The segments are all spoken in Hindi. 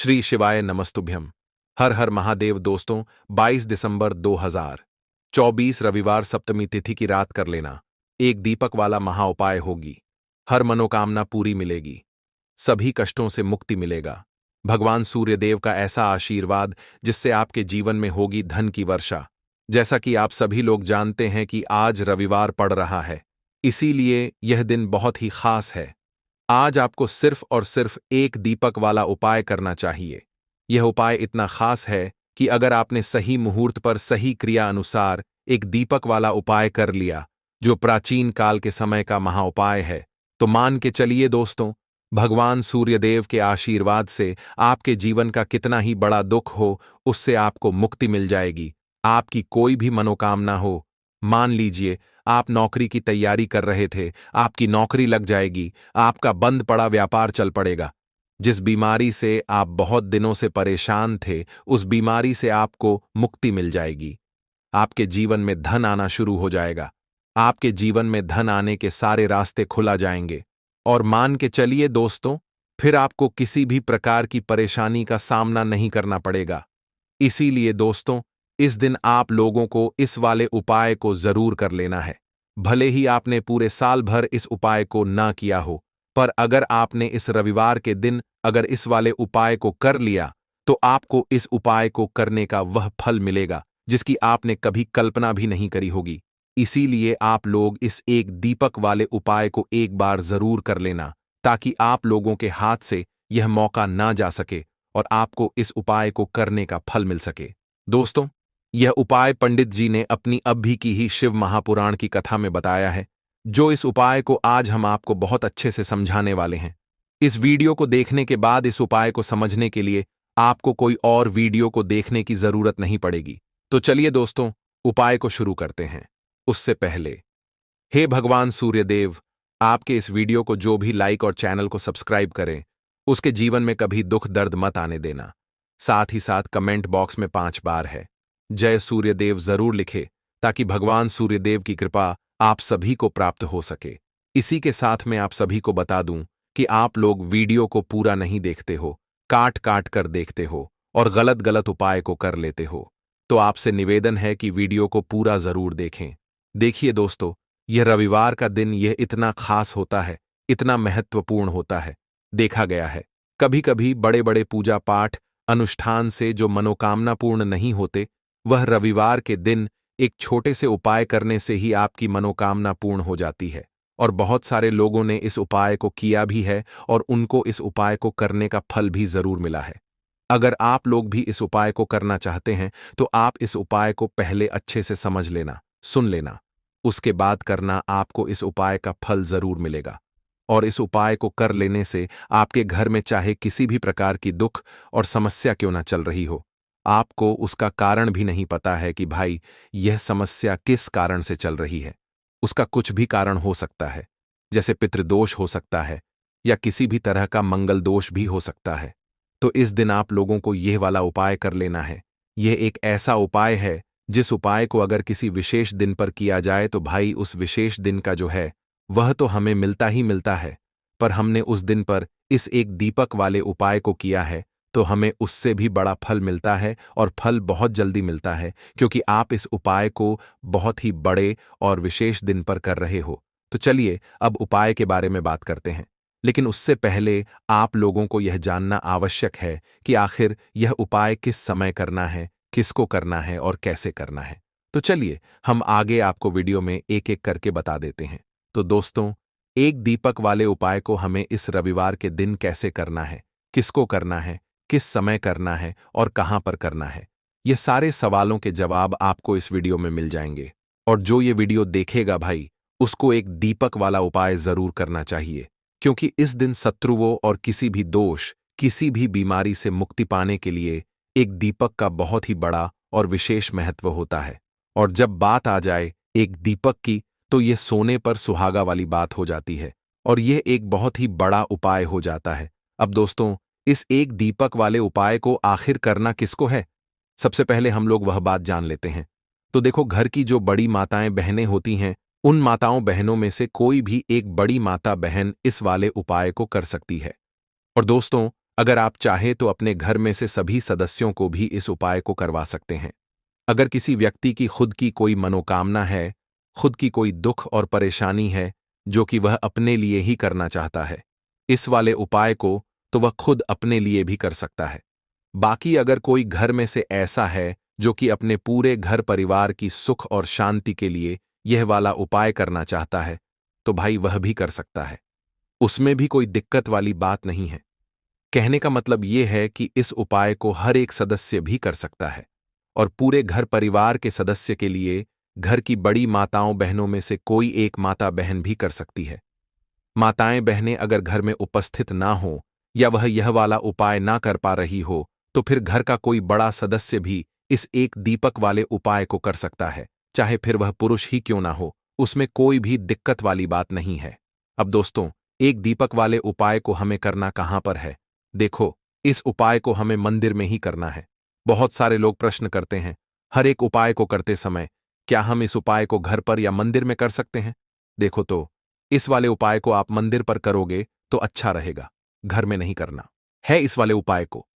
श्री शिवाय नमस्तुभ्यम। हर हर महादेव। दोस्तों, 22 दिसंबर 2024 रविवार सप्तमी तिथि की रात कर लेना। एक दीपक वाला महा उपाय होगी। हर मनोकामना पूरी मिलेगी, सभी कष्टों से मुक्ति मिलेगा। भगवान सूर्यदेव का ऐसा आशीर्वाद जिससे आपके जीवन में होगी धन की वर्षा। जैसा कि आप सभी लोग जानते हैं कि आज रविवार पड़ रहा है, इसीलिए यह दिन बहुत ही खास है। आज आपको सिर्फ और सिर्फ एक दीपक वाला उपाय करना चाहिए। यह उपाय इतना खास है कि अगर आपने सही मुहूर्त पर सही क्रिया अनुसार एक दीपक वाला उपाय कर लिया, जो प्राचीन काल के समय का महाउपाय है, तो मान के चलिए दोस्तों, भगवान सूर्यदेव के आशीर्वाद से आपके जीवन का कितना ही बड़ा दुख हो, उससे आपको मुक्ति मिल जाएगी। आपकी कोई भी मनोकामना हो, मान लीजिए आप नौकरी की तैयारी कर रहे थे, आपकी नौकरी लग जाएगी, आपका बंद पड़ा व्यापार चल पड़ेगा। जिस बीमारी से आप बहुत दिनों से परेशान थे, उस बीमारी से आपको मुक्ति मिल जाएगी। आपके जीवन में धन आना शुरू हो जाएगा। आपके जीवन में धन आने के सारे रास्ते खुला जाएंगे। और मान के चलिए दोस्तों, फिर आपको किसी भी प्रकार की परेशानी का सामना नहीं करना पड़ेगा। इसीलिए दोस्तों, इस दिन आप लोगों को इस वाले उपाय को जरूर कर लेना है। भले ही आपने पूरे साल भर इस उपाय को ना किया हो, पर अगर आपने इस रविवार के दिन अगर इस वाले उपाय को कर लिया, तो आपको इस उपाय को करने का वह फल मिलेगा जिसकी आपने कभी कल्पना भी नहीं करी होगी। इसीलिए आप लोग इस एक दीपक वाले उपाय को एक बार जरूर कर लेना, ताकि आप लोगों के हाथ से यह मौका ना जा सके और आपको इस उपाय को करने का फल मिल सके। दोस्तों, यह उपाय पंडित जी ने अपनी अभी की ही शिव महापुराण की कथा में बताया है, जो इस उपाय को आज हम आपको बहुत अच्छे से समझाने वाले हैं। इस वीडियो को देखने के बाद इस उपाय को समझने के लिए आपको कोई और वीडियो को देखने की जरूरत नहीं पड़ेगी। तो चलिए दोस्तों, उपाय को शुरू करते हैं। उससे पहले, हे भगवान सूर्यदेव, आपके इस वीडियो को जो भी लाइक और चैनल को सब्सक्राइब करें, उसके जीवन में कभी दुख दर्द मत आने देना। साथ ही साथ कमेंट बॉक्स में 5 बार है जय सूर्यदेव जरूर लिखे, ताकि भगवान सूर्यदेव की कृपा आप सभी को प्राप्त हो सके। इसी के साथ में आप सभी को बता दूं कि आप लोग वीडियो को पूरा नहीं देखते हो, काट काट कर देखते हो और गलत गलत उपाय को कर लेते हो। तो आपसे निवेदन है कि वीडियो को पूरा जरूर देखें। देखिए दोस्तों, यह रविवार का दिन यह इतना खास होता है, इतना महत्वपूर्ण होता है। देखा गया है, कभी कभी बड़े बड़े पूजा पाठ अनुष्ठान से जो मनोकामना पूर्ण नहीं होते, वह रविवार के दिन एक छोटे से उपाय करने से ही आपकी मनोकामना पूर्ण हो जाती है। और बहुत सारे लोगों ने इस उपाय को किया भी है और उनको इस उपाय को करने का फल भी जरूर मिला है। अगर आप लोग भी इस उपाय को करना चाहते हैं, तो आप इस उपाय को पहले अच्छे से समझ लेना, सुन लेना, उसके बाद करना। आपको इस उपाय का फल जरूर मिलेगा। और इस उपाय को कर लेने से आपके घर में चाहे किसी भी प्रकार की दुख और समस्या क्यों ना चल रही हो, आपको उसका कारण भी नहीं पता है कि भाई यह समस्या किस कारण से चल रही है। उसका कुछ भी कारण हो सकता है, जैसे पितृदोष हो सकता है या किसी भी तरह का मंगल दोष भी हो सकता है। तो इस दिन आप लोगों को यह वाला उपाय कर लेना है। यह एक ऐसा उपाय है जिस उपाय को अगर किसी विशेष दिन पर किया जाए, तो भाई उस विशेष दिन का जो है वह तो हमें मिलता ही मिलता है, पर हमने उस दिन पर इस एक दीपक वाले उपाय को किया है, तो हमें उससे भी बड़ा फल मिलता है और फल बहुत जल्दी मिलता है, क्योंकि आप इस उपाय को बहुत ही बड़े और विशेष दिन पर कर रहे हो। तो चलिए अब उपाय के बारे में बात करते हैं। लेकिन उससे पहले आप लोगों को यह जानना आवश्यक है कि आखिर यह उपाय किस समय करना है, किसको करना है और कैसे करना है। तो चलिए हम आगे आपको वीडियो में एक एक करके बता देते हैं। तो दोस्तों, एक दीपक वाले उपाय को हमें इस रविवार के दिन कैसे करना है, किसको करना है, किस समय करना है और कहां पर करना है, ये सारे सवालों के जवाब आपको इस वीडियो में मिल जाएंगे। और जो ये वीडियो देखेगा भाई, उसको एक दीपक वाला उपाय जरूर करना चाहिए, क्योंकि इस दिन शत्रुओं और किसी भी दोष, किसी भी बीमारी से मुक्ति पाने के लिए एक दीपक का बहुत ही बड़ा और विशेष महत्व होता है। और जब बात आ जाए एक दीपक की, तो यह सोने पर सुहागा वाली बात हो जाती है और यह एक बहुत ही बड़ा उपाय हो जाता है। अब दोस्तों, इस एक दीपक वाले उपाय को आखिर करना किसको है, सबसे पहले हम लोग वह बात जान लेते हैं। तो देखो, घर की जो बड़ी माताएं बहनें होती हैं, उन माताओं बहनों में से कोई भी एक बड़ी माता बहन इस वाले उपाय को कर सकती है। और दोस्तों, अगर आप चाहे तो अपने घर में से सभी सदस्यों को भी इस उपाय को करवा सकते हैं। अगर किसी व्यक्ति की खुद की कोई मनोकामना है, खुद की कोई दुख और परेशानी है जो कि वह अपने लिए ही करना चाहता है, इस वाले उपाय को तो वह खुद अपने लिए भी कर सकता है। बाकी अगर कोई घर में से ऐसा है जो कि अपने पूरे घर परिवार की सुख और शांति के लिए यह वाला उपाय करना चाहता है, तो भाई वह भी कर सकता है। उसमें भी कोई दिक्कत वाली बात नहीं है। कहने का मतलब यह है कि इस उपाय को हर एक सदस्य भी कर सकता है और पूरे घर परिवार के सदस्य के लिए घर की बड़ी माताओं बहनों में से कोई एक माता बहन भी कर सकती है। माताएं बहनें अगर घर में उपस्थित ना हो या वह यह वाला उपाय ना कर पा रही हो, तो फिर घर का कोई बड़ा सदस्य भी इस एक दीपक वाले उपाय को कर सकता है, चाहे फिर वह पुरुष ही क्यों ना हो, उसमें कोई भी दिक्कत वाली बात नहीं है। अब दोस्तों, एक दीपक वाले उपाय को हमें करना कहां पर है? देखो, इस उपाय को हमें मंदिर में ही करना है। बहुत सारे लोग प्रश्न करते हैं, हर एक उपाय को करते समय क्या हम इस उपाय को घर पर या मंदिर में कर सकते हैं? देखो तो, इस वाले उपाय को आप मंदिर पर करोगे तो अच्छा रहेगा, घर में नहीं करना है इस वाले उपाय को।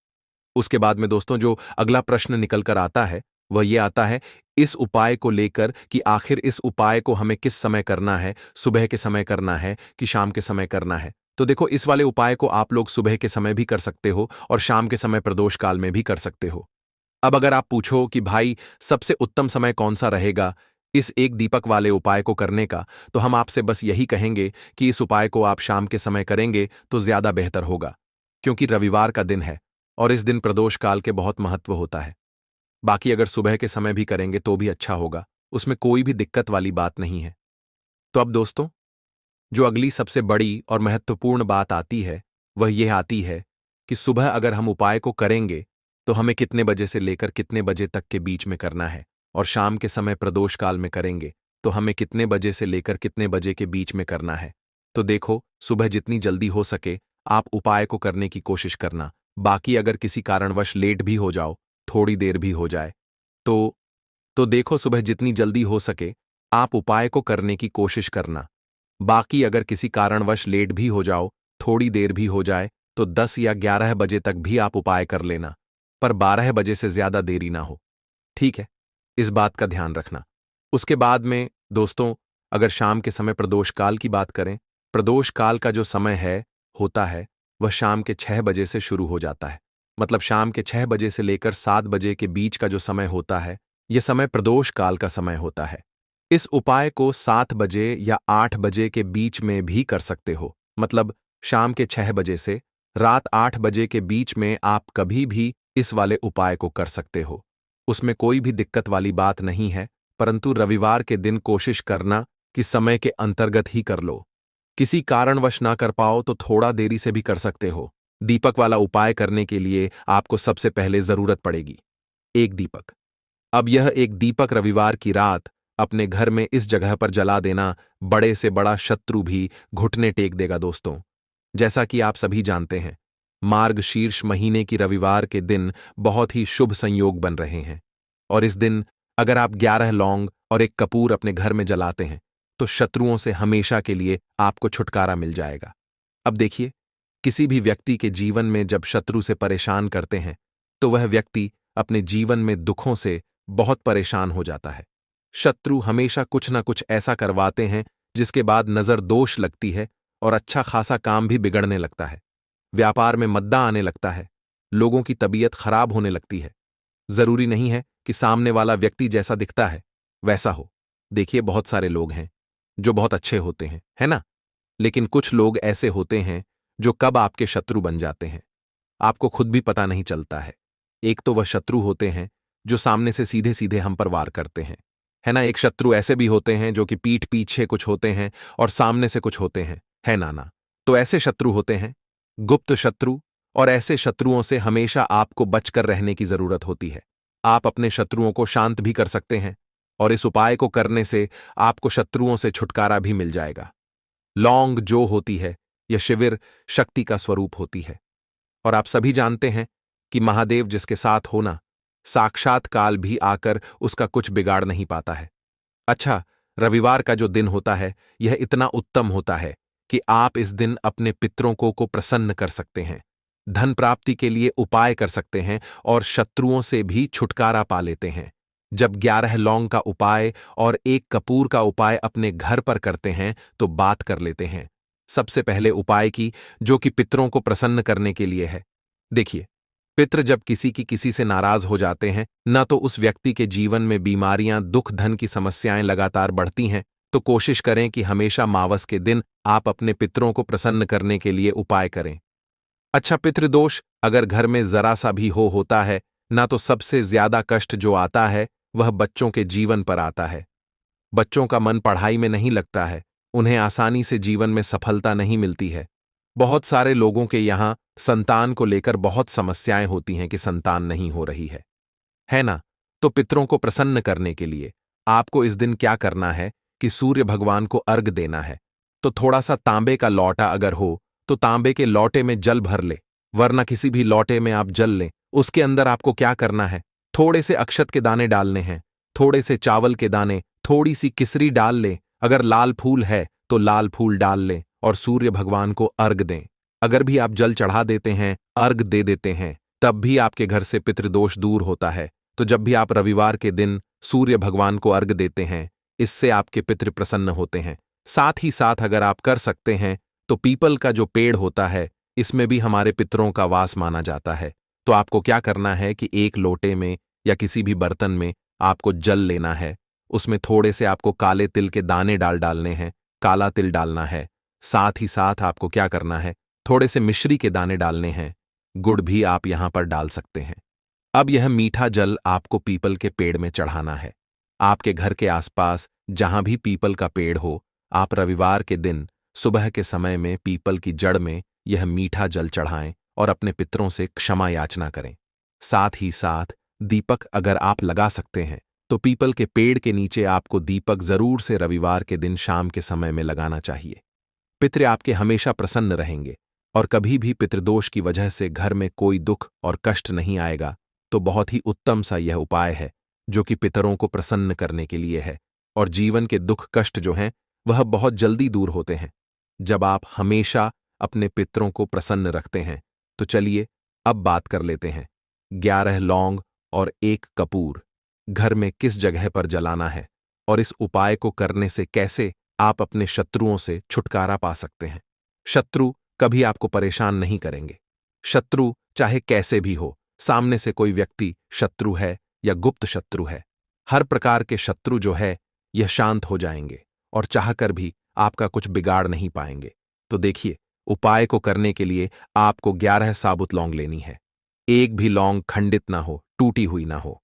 उसके बाद में दोस्तों जो अगला प्रश्न निकल कर आता है वह ये आता है इस उपाय को लेकर कि आखिर इस उपाय को हमें किस समय करना है, सुबह के समय करना है कि शाम के समय करना है? तो देखो, इस वाले उपाय को आप लोग सुबह के समय भी कर सकते हो और शाम के समय प्रदोष काल में भी कर सकते हो। अब अगर आप पूछो कि भाई सबसे उत्तम समय कौन सा रहेगा इस एक दीपक वाले उपाय को करने का, तो हम आपसे बस यही कहेंगे कि इस उपाय को आप शाम के समय करेंगे तो ज्यादा बेहतर होगा, क्योंकि रविवार का दिन है और इस दिन प्रदोष काल के बहुत महत्व होता है। बाकी अगर सुबह के समय भी करेंगे तो भी अच्छा होगा, उसमें कोई भी दिक्कत वाली बात नहीं है। तो अब दोस्तों, जो अगली सबसे बड़ी और महत्वपूर्ण बात आती है वह यह आती है कि सुबह अगर हम उपाय को करेंगे तो हमें कितने बजे से लेकर कितने बजे तक के बीच में करना है, और शाम के समय प्रदोष काल में करेंगे तो हमें कितने बजे से लेकर कितने बजे के बीच में करना है। तो देखो, सुबह जितनी जल्दी हो सके आप उपाय को करने की कोशिश करना। बाकी अगर किसी कारणवश लेट भी हो जाओ, थोड़ी देर भी हो जाए, तो देखो, सुबह जितनी जल्दी हो सके आप उपाय को करने की कोशिश करना। बाकी अगर किसी कारणवश लेट भी हो जाओ, थोड़ी देर भी हो जाए, तो 10 या 11 बजे तक भी आप उपाय कर लेना, पर 12 बजे से ज्यादा देरी ना हो। ठीक है, इस बात का ध्यान रखना। उसके बाद में दोस्तों, अगर शाम के समय प्रदोष काल की बात करें, प्रदोष काल का जो समय है होता है वह शाम के 6 बजे से शुरू हो जाता है। मतलब शाम के 6 बजे से लेकर 7 बजे के बीच का जो समय होता है, यह समय प्रदोष काल का समय होता है। इस उपाय को 7 बजे या 8 बजे के बीच में भी कर सकते हो। मतलब शाम के 6 बजे से रात 8 बजे के बीच में आप कभी भी इस वाले उपाय को कर सकते हो, उसमें कोई भी दिक्कत वाली बात नहीं है। परंतु रविवार के दिन कोशिश करना कि समय के अंतर्गत ही कर लो। किसी कारणवश ना कर पाओ तो थोड़ा देरी से भी कर सकते हो। दीपक वाला उपाय करने के लिए आपको सबसे पहले जरूरत पड़ेगी एक दीपक। अब यह एक दीपक रविवार की रात अपने घर में इस जगह पर जला देना, बड़े से बड़ा शत्रु भी घुटने टेक देगा दोस्तों। जैसा कि आप सभी जानते हैं, मार्गशीर्ष महीने की रविवार के दिन बहुत ही शुभ संयोग बन रहे हैं, और इस दिन अगर आप 11 लौंग और एक कपूर अपने घर में जलाते हैं तो शत्रुओं से हमेशा के लिए आपको छुटकारा मिल जाएगा। अब देखिए, किसी भी व्यक्ति के जीवन में जब शत्रु से परेशान करते हैं तो वह व्यक्ति अपने जीवन में दुखों से बहुत परेशान हो जाता है। शत्रु हमेशा कुछ न कुछ ऐसा करवाते हैं जिसके बाद नजर दोष लगती है और अच्छा खासा काम भी बिगड़ने लगता है। व्यापार में मद्दा आने लगता है, लोगों की तबीयत खराब होने लगती है। जरूरी नहीं है कि सामने वाला व्यक्ति जैसा दिखता है वैसा हो। देखिए, बहुत सारे लोग हैं जो बहुत अच्छे होते हैं, है ना? लेकिन कुछ लोग ऐसे होते हैं जो कब आपके शत्रु बन जाते हैं आपको खुद भी पता नहीं चलता है। एक तो वह शत्रु होते हैं जो सामने से सीधे सीधे हम पर वार करते हैं, है ना? एक शत्रु ऐसे भी होते हैं जो कि पीठ पीछे कुछ होते हैं और सामने से कुछ होते हैं, है नाना? तो ऐसे शत्रु होते हैं गुप्त शत्रु, और ऐसे शत्रुओं से हमेशा आपको बचकर रहने की जरूरत होती है। आप अपने शत्रुओं को शांत भी कर सकते हैं और इस उपाय को करने से आपको शत्रुओं से छुटकारा भी मिल जाएगा। लौंग जो होती है, यह शिविर शक्ति का स्वरूप होती है, और आप सभी जानते हैं कि महादेव जिसके साथ होना, साक्षात काल भी आकर उसका कुछ बिगाड़ नहीं पाता है। अच्छा, रविवार का जो दिन होता है यह इतना उत्तम होता है कि आप इस दिन अपने पितरों को प्रसन्न कर सकते हैं। धन प्राप्ति के लिए उपाय कर सकते हैं और शत्रुओं से भी छुटकारा पा लेते हैं। जब 11 लौंग का उपाय और 1 कपूर का उपाय अपने घर पर करते हैं तो बात कर लेते हैं। सबसे पहले उपाय की, जो कि पितरों को प्रसन्न करने के लिए है। देखिए, पितृ जब किसी से नाराज हो जाते हैं, न तो उस व्यक्ति के जीवन में बीमारियां, दुख, धन की समस्याएं लगातार बढ़ती हैं, तो कोशिश करें कि हमेशा मावस के दिन आप अपने पितरों को प्रसन्न करने के लिए उपाय करें। अच्छा, पितृदोष अगर घर में जरा सा भी होता है, ना तो सबसे ज्यादा कष्ट जो आता है वह बच्चों के जीवन पर आता है। बच्चों का मन पढ़ाई में नहीं लगता है, उन्हें आसानी से जीवन में सफलता नहीं मिलती है। बहुत सारे लोगों के यहां संतान को लेकर बहुत समस्याएं होती हैं कि संतान नहीं हो रही है ना? तो पितरों को प्रसन्न करने के लिए आपको इस दिन क्या करना है कि सूर्य भगवान को अर्घ देना है। तो थोड़ा सा तांबे का लौटा अगर हो तो तांबे के लौटे में जल भर ले, वरना किसी भी लौटे में आप जल लें। उसके अंदर आपको क्या करना है, थोड़े से अक्षत के दाने डालने हैं, थोड़े से चावल के दाने, थोड़ी सी किसरी डाल लें, अगर लाल फूल है तो लाल फूल डाल लें और सूर्य भगवान को अर्घ दें। अगर भी आप जल चढ़ा देते हैं, अर्घ दे देते हैं, तब भी आपके घर से पितृदोष दूर होता है। तो जब भी आप रविवार के दिन सूर्य भगवान को अर्घ देते हैं, इससे आपके पितृ प्रसन्न होते हैं। साथ ही साथ अगर आप कर सकते हैं तो पीपल का जो पेड़ होता है, इसमें भी हमारे पितरों का वास माना जाता है। तो आपको क्या करना है कि एक लोटे में या किसी भी बर्तन में आपको जल लेना है, उसमें थोड़े से आपको काले तिल के दाने डालने हैं, काला तिल डालना है। साथ ही साथ आपको क्या करना है, थोड़े से मिश्री के दाने डालने हैं, गुड़ भी आप यहां पर डाल सकते हैं। अब यह मीठा जल आपको पीपल के पेड़ में चढ़ाना है। आपके घर के आसपास जहां भी पीपल का पेड़ हो, आप रविवार के दिन सुबह के समय में पीपल की जड़ में यह मीठा जल चढ़ाएं और अपने पितरों से क्षमा याचना करें। साथ ही साथ दीपक अगर आप लगा सकते हैं तो पीपल के पेड़ के नीचे आपको दीपक जरूर से रविवार के दिन शाम के समय में लगाना चाहिए। पितृ आपके हमेशा प्रसन्न रहेंगे और कभी भी पितृदोष की वजह से घर में कोई दुख और कष्ट नहीं आएगा। तो बहुत ही उत्तम सा यह उपाय है जो कि पितरों को प्रसन्न करने के लिए है, और जीवन के दुख कष्ट जो हैं वह बहुत जल्दी दूर होते हैं जब आप हमेशा अपने पितरों को प्रसन्न रखते हैं। तो चलिए अब बात कर लेते हैं 11 लौंग और 1 कपूर घर में किस जगह पर जलाना है और इस उपाय को करने से कैसे आप अपने शत्रुओं से छुटकारा पा सकते हैं। शत्रु कभी आपको परेशान नहीं करेंगे। शत्रु चाहे कैसे भी हो, सामने से कोई व्यक्ति शत्रु है या गुप्त शत्रु है, हर प्रकार के शत्रु जो है यह शांत हो जाएंगे और चाहकर भी आपका कुछ बिगाड़ नहीं पाएंगे। तो देखिए, उपाय को करने के लिए आपको 11 साबुत लौंग लेनी है। एक भी लौंग खंडित ना हो, टूटी हुई ना हो।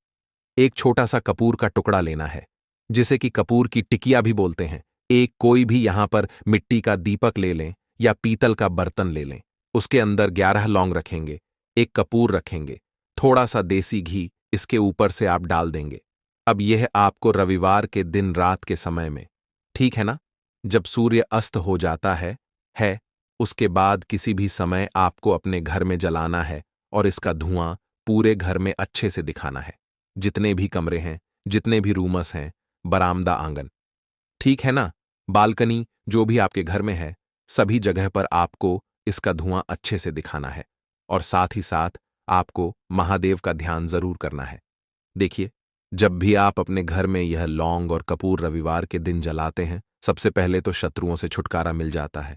एक छोटा सा कपूर का टुकड़ा लेना है, जिसे कि कपूर की टिकिया भी बोलते हैं। एक कोई भी यहां पर मिट्टी का दीपक ले लें या पीतल का बर्तन ले लें। उसके अंदर 11 लौंग रखेंगे, 1 कपूर रखेंगे, थोड़ा सा देसी घी इसके ऊपर से आप डाल देंगे। अब यह आपको रविवार के दिन रात के समय में, ठीक है ना, जब सूर्य अस्त हो जाता है, उसके बाद किसी भी समय आपको अपने घर में जलाना है और इसका धुआं पूरे घर में अच्छे से दिखाना है। जितने भी कमरे हैं, जितने भी रूमस हैं, बरामदा, आंगन, ठीक है ना, बालकनी, जो भी आपके घर में है, सभी जगह पर आपको इसका धुआं अच्छे से दिखाना है। और साथ ही साथ आपको महादेव का ध्यान जरूर करना है। देखिए, जब भी आप अपने घर में यह लौंग और कपूर रविवार के दिन जलाते हैं, सबसे पहले तो शत्रुओं से छुटकारा मिल जाता है।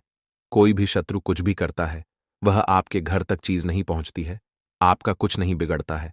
कोई भी शत्रु कुछ भी करता है, वह आपके घर तक चीज नहीं पहुंचती है, आपका कुछ नहीं बिगड़ता है।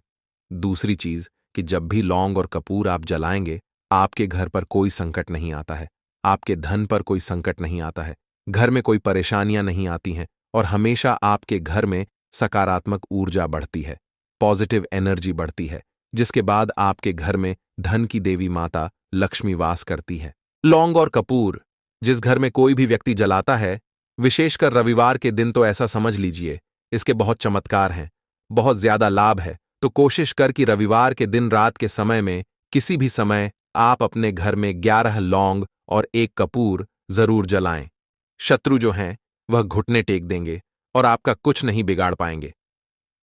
दूसरी चीज कि जब भी लौंग और कपूर आप जलाएंगे, आपके घर पर कोई संकट नहीं आता है, आपके धन पर कोई संकट नहीं आता है, घर में कोई परेशानियां नहीं आती हैं और हमेशा आपके घर में सकारात्मक ऊर्जा बढ़ती है, पॉजिटिव एनर्जी बढ़ती है, जिसके बाद आपके घर में धन की देवी माता लक्ष्मी वास करती है। लौंग और कपूर जिस घर में कोई भी व्यक्ति जलाता है, विशेषकर रविवार के दिन, तो ऐसा समझ लीजिए इसके बहुत चमत्कार हैं, बहुत ज्यादा लाभ है। तो कोशिश कर कि रविवार के दिन रात के समय में किसी भी समय आप अपने घर में 11 लौंग और 1 कपूर जरूर जलाएं। शत्रु जो हैं वह घुटने टेक देंगे और आपका कुछ नहीं बिगाड़ पाएंगे।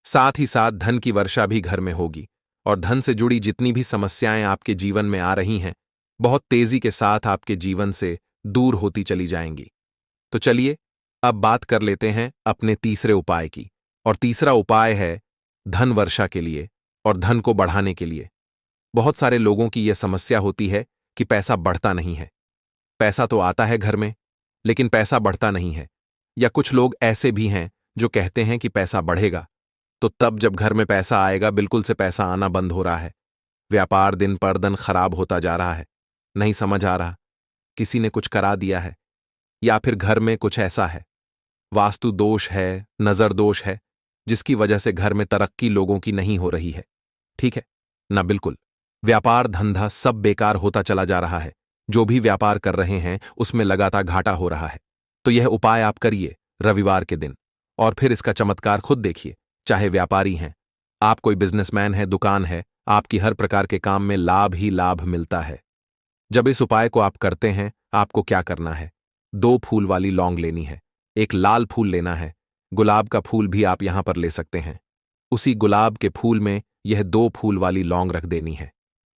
साथ ही साथ धन की वर्षा भी घर में होगी और धन से जुड़ी जितनी भी समस्याएं आपके जीवन में आ रही हैं, बहुत तेजी के साथ आपके जीवन से दूर होती चली जाएंगी। तो चलिए अब बात कर लेते हैं अपने तीसरे उपाय की, और तीसरा उपाय है धन वर्षा के लिए और धन को बढ़ाने के लिए। बहुत सारे लोगों की यह समस्या होती है कि पैसा बढ़ता नहीं है। पैसा तो आता है घर में, लेकिन पैसा बढ़ता नहीं है। या कुछ लोग ऐसे भी हैं जो कहते हैं कि पैसा बढ़ेगा, तो तब जब घर में पैसा आएगा बिल्कुल से पैसा आना बंद हो रहा है। व्यापार दिन पर दिन खराब होता जा रहा है। नहीं समझ आ रहा, किसी ने कुछ करा दिया है, या फिर घर में कुछ ऐसा है, वास्तु दोष है, नजर दोष है, जिसकी वजह से घर में तरक्की लोगों की नहीं हो रही है। ठीक है ना? बिल्कुल। व्यापार धंधा सब बेकार होता चला जा रहा है। जो भी व्यापार कर रहे हैं उसमें लगातार घाटा हो रहा है। तो यह उपाय आप करिए रविवार के दिन, और फिर इसका चमत्कार खुद देखिए। चाहे व्यापारी हैं, आप कोई बिजनेसमैन है, दुकान है, आपकी हर प्रकार के काम में लाभ ही लाभ मिलता है। जब इस उपाय को आप करते हैं, आपको क्या करना है? 2 फूल वाली लौंग लेनी है, एक लाल फूल लेना है, गुलाब का फूल भी आप यहां पर ले सकते हैं। उसी गुलाब के फूल में यह 2 फूल वाली लौंग रख देनी है।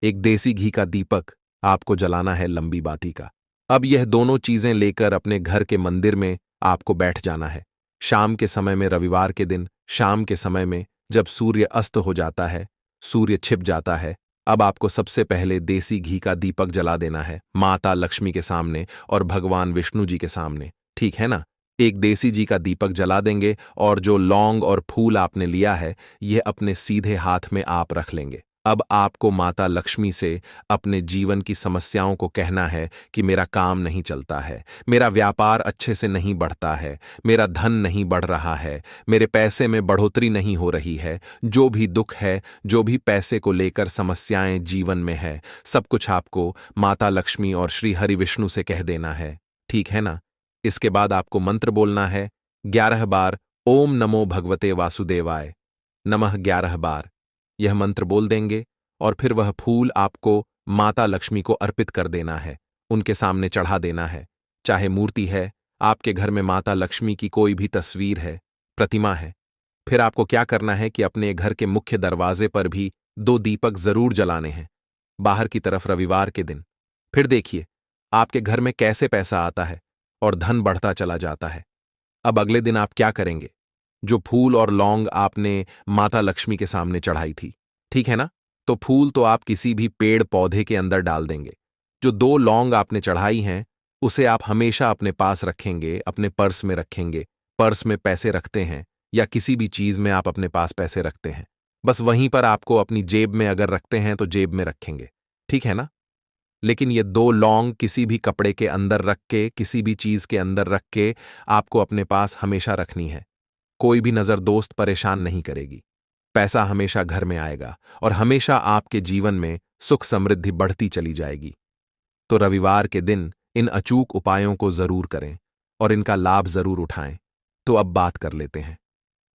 एक देसी घी का दीपक आपको जलाना है, लंबी बाती का। अब यह दोनों चीजें लेकर अपने घर के मंदिर में आपको बैठ जाना है। शाम के समय में, रविवार के दिन शाम के समय में, जब सूर्य अस्त हो जाता है, सूर्य छिप जाता है, अब आपको सबसे पहले देसी घी का दीपक जला देना है माता लक्ष्मी के सामने और भगवान विष्णु जी के सामने। ठीक है ना? एक देसी घी का दीपक जला देंगे और जो लौंग और फूल आपने लिया है, यह अपने सीधे हाथ में आप रख लेंगे। अब आपको माता लक्ष्मी से अपने जीवन की समस्याओं को कहना है कि मेरा काम नहीं चलता है, मेरा व्यापार अच्छे से नहीं बढ़ता है, मेरा धन नहीं बढ़ रहा है, मेरे पैसे में बढ़ोतरी नहीं हो रही है, जो भी दुख है, जो भी पैसे को लेकर समस्याएं जीवन में है, सब कुछ आपको माता लक्ष्मी और श्री हरि विष्णु से कह देना है। ठीक है ना? इसके बाद आपको मंत्र बोलना है 11 बार, ओम नमो भगवते वासुदेवाय नमः 11 बार। यह मंत्र बोल देंगे और फिर वह फूल आपको माता लक्ष्मी को अर्पित कर देना है, उनके सामने चढ़ा देना है। चाहे मूर्ति है, आपके घर में माता लक्ष्मी की कोई भी तस्वीर है, प्रतिमा है, फिर आपको क्या करना है कि अपने घर के मुख्य दरवाजे पर भी 2 दीपक जरूर जलाने हैं, बाहर की तरफ रविवार के दिन। फिर देखिए आपके घर में कैसे पैसा आता है और धन बढ़ता चला जाता है। अब अगले दिन आप क्या करेंगे? जो फूल और लौंग आपने माता लक्ष्मी के सामने चढ़ाई थी, ठीक है ना? तो फूल तो आप किसी भी पेड़ पौधे के अंदर डाल देंगे। जो 2 लौंग आपने चढ़ाई हैं, उसे आप हमेशा अपने पास रखेंगे, अपने पर्स में रखेंगे। पर्स में पैसे रखते हैं या किसी भी चीज में आप अपने पास पैसे रखते हैं, बस वहीं पर आपको अपनी जेब में अगर रखते हैं तो जेब में रखेंगे। ठीक है ना? लेकिन ये 2 लौंग किसी भी कपड़े के अंदर रख के, किसी भी चीज के अंदर रख के आपको अपने पास हमेशा रखनी है। कोई भी नजर दोस्त परेशान नहीं करेगी। पैसा हमेशा घर में आएगा और हमेशा आपके जीवन में सुख समृद्धि बढ़ती चली जाएगी। तो रविवार के दिन इन अचूक उपायों को जरूर करें और इनका लाभ जरूर उठाएं। तो अब बात कर लेते हैं